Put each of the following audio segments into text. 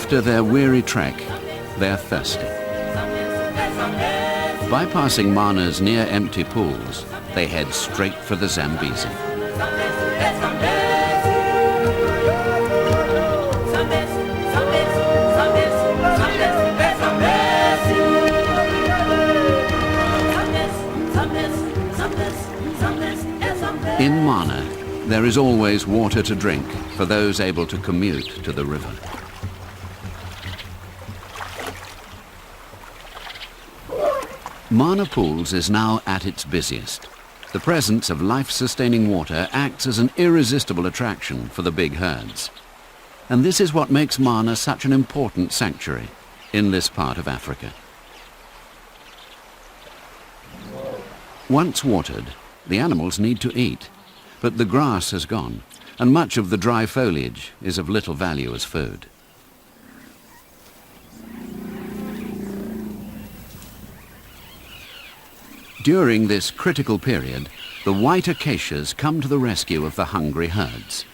After their weary trek, they're thirsty. Bypassing Mana's near empty pools, they head straight for the Zambezi. In Mana, there is always water to drink for those able to commute to the river. Mana Pools is now at its busiest. The presence of life-sustaining water acts as an irresistible attraction for the big herds. And this is what makes Mana such an important sanctuary in this part of Africa. Once watered, the animals need to eat, but the grass has gone, and much of the dry foliage is of little value as food. During this critical period, the white acacias come to the rescue of the hungry herds.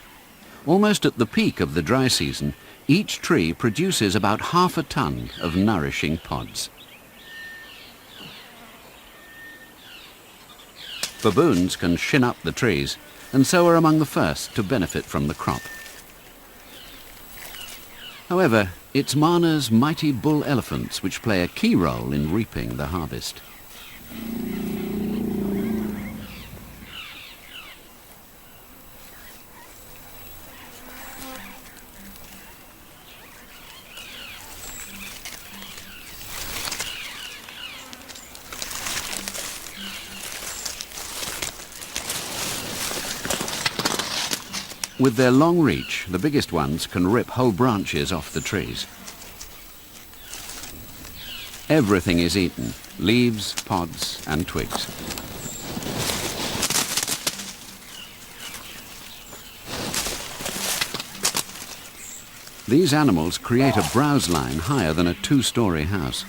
Almost at the peak of the dry season, each tree produces about half a ton of nourishing pods. Baboons can shin up the trees, and so are among the first to benefit from the crop. However, it's Mana's mighty bull elephants which play a key role in reaping the harvest. With their long reach, the biggest ones can rip whole branches off the trees. Everything is eaten, leaves, pods and twigs. These animals create a browse line higher than a two-story house.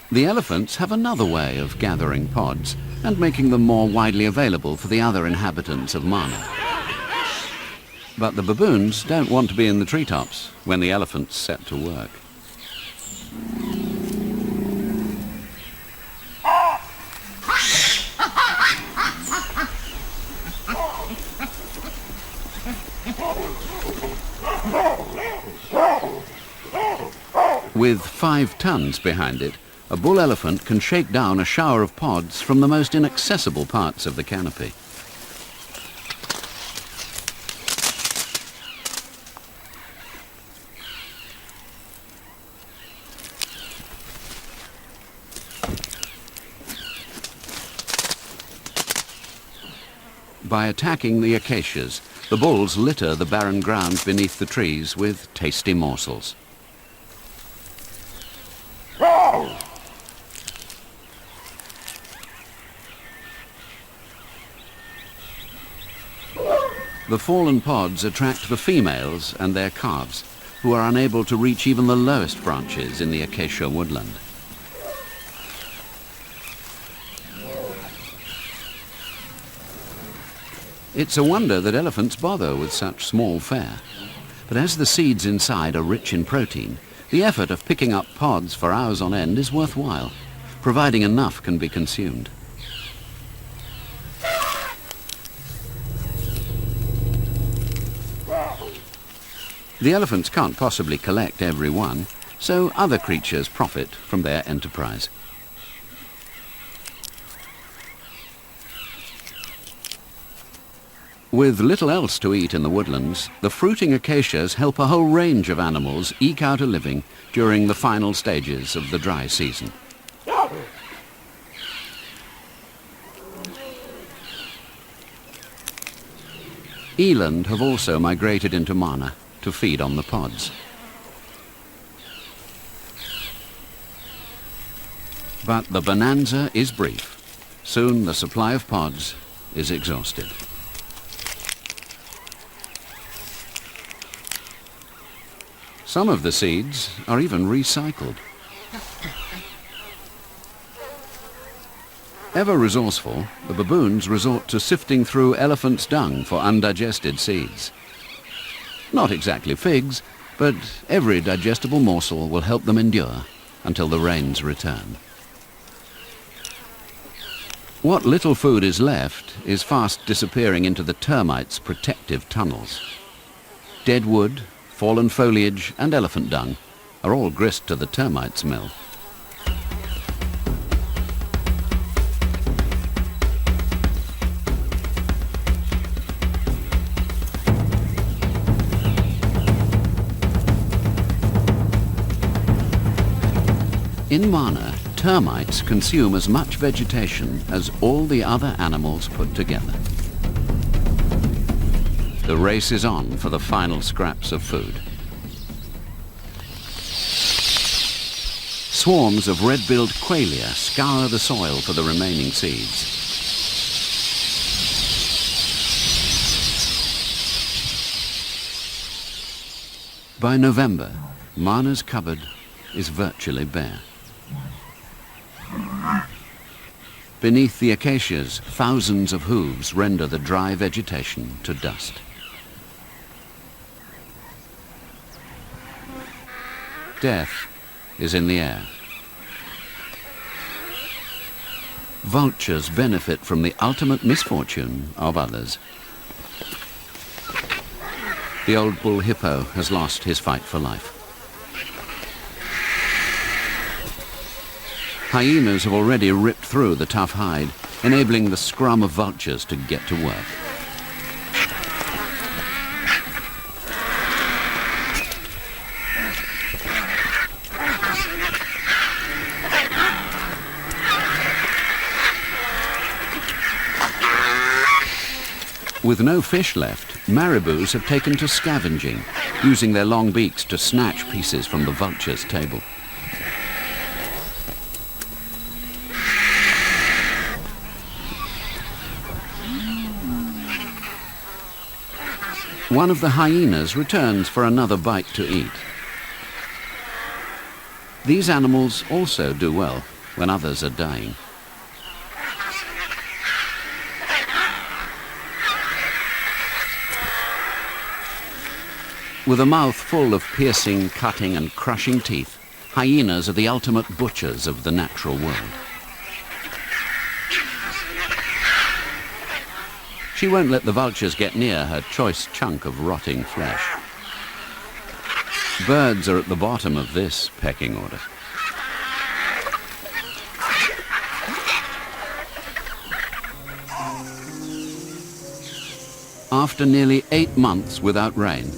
The elephants have another way of gathering pods and making them more widely available for the other inhabitants of Mana. But the baboons don't want to be in the treetops when the elephants set to work. With 5 tons behind it, a bull elephant can shake down a shower of pods from the most inaccessible parts of the canopy. By attacking the acacias, the bulls litter the barren ground beneath the trees with tasty morsels. The fallen pods attract the females and their calves, who are unable to reach even the lowest branches in the acacia woodland. It's a wonder that elephants bother with such small fare. But as the seeds inside are rich in protein, the effort of picking up pods for hours on end is worthwhile, providing enough can be consumed. The elephants can't possibly collect every one, so other creatures profit from their enterprise. With little else to eat in the woodlands, the fruiting acacias help a whole range of animals eke out a living during the final stages of the dry season. Eland have also migrated into Mana to feed on the pods. But the bonanza is brief. Soon the supply of pods is exhausted. Some of the seeds are even recycled. Ever resourceful, the baboons resort to sifting through elephant's dung for undigested seeds. Not exactly figs, but every digestible morsel will help them endure until the rains return. What little food is left is fast disappearing into the termites' protective tunnels. Dead wood, fallen foliage and elephant dung are all grist to the termites' mill. In Mana, termites consume as much vegetation as all the other animals put together. The race is on for the final scraps of food. Swarms of red-billed qualia scour the soil for the remaining seeds. By November, Mana's cupboard is virtually bare. Beneath the acacias, thousands of hooves render the dry vegetation to dust. Death is in the air. Vultures benefit from the ultimate misfortune of others. The old bull hippo has lost his fight for life. Hyenas have already ripped through the tough hide, enabling the scrum of vultures to get to work. With no fish left, marabous have taken to scavenging, using their long beaks to snatch pieces from the vulture's table. One of the hyenas returns for another bite to eat. These animals also do well when others are dying. With a mouth full of piercing, cutting and crushing teeth, hyenas are the ultimate butchers of the natural world. She won't let the vultures get near her choice chunk of rotting flesh. Birds are at the bottom of this pecking order. After nearly 8 months without rain,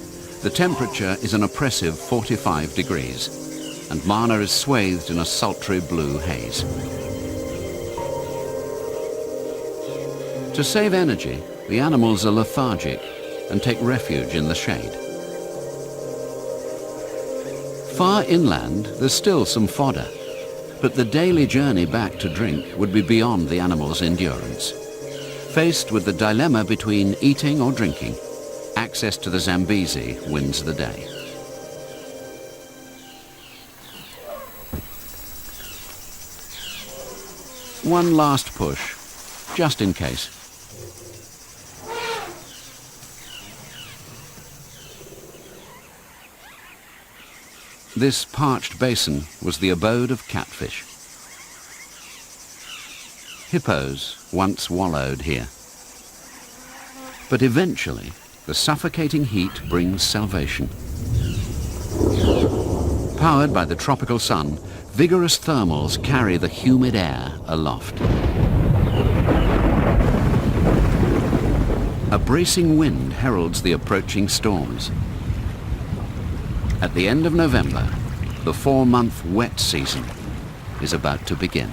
the temperature is an oppressive 45 degrees, and Mana is swathed in a sultry blue haze. To save energy, the animals are lethargic and take refuge in the shade. Far inland, there's still some fodder, but the daily journey back to drink would be beyond the animals' endurance. Faced with the dilemma between eating or drinking, access to the Zambezi wins the day. One last push, just in case. This parched basin was the abode of catfish. Hippos once wallowed here. But eventually, the suffocating heat brings salvation. Powered by the tropical sun, vigorous thermals carry the humid air aloft. A bracing wind heralds the approaching storms. At the end of November, the 4-month wet season is about to begin.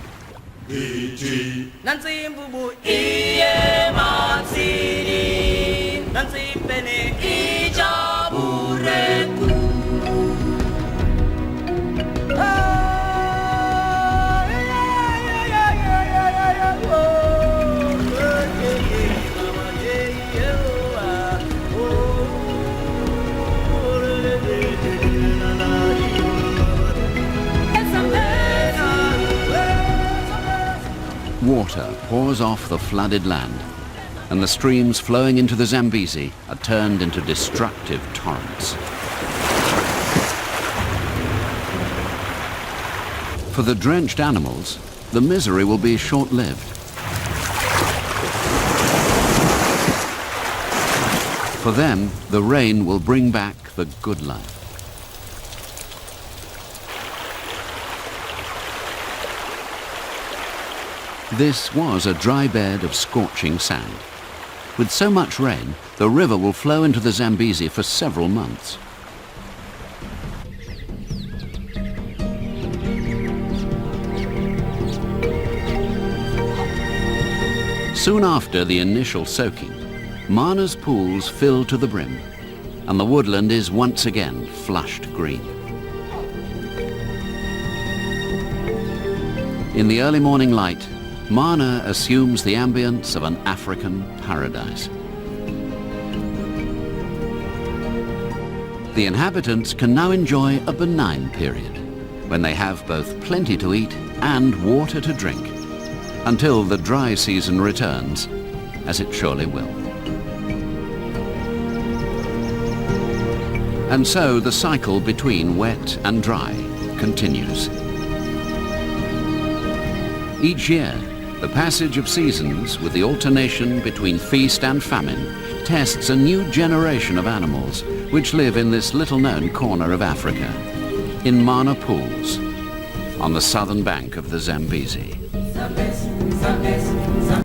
Water pours off the flooded land, and the streams flowing into the Zambezi are turned into destructive torrents. For the drenched animals, the misery will be short-lived. For them, the rain will bring back the good life. This was a dry bed of scorching sand. With so much rain, the river will flow into the Zambezi for several months. Soon after the initial soaking, Mana's pools fill to the brim, and the woodland is once again flushed green. In the early morning light, Mana assumes the ambience of an African paradise. The inhabitants can now enjoy a benign period, when they have both plenty to eat and water to drink, until the dry season returns, as it surely will. And so the cycle between wet and dry continues. Each year, the passage of seasons with the alternation between feast and famine tests a new generation of animals which live in this little-known corner of Africa, in Mana pools, on the southern bank of the Zambezi.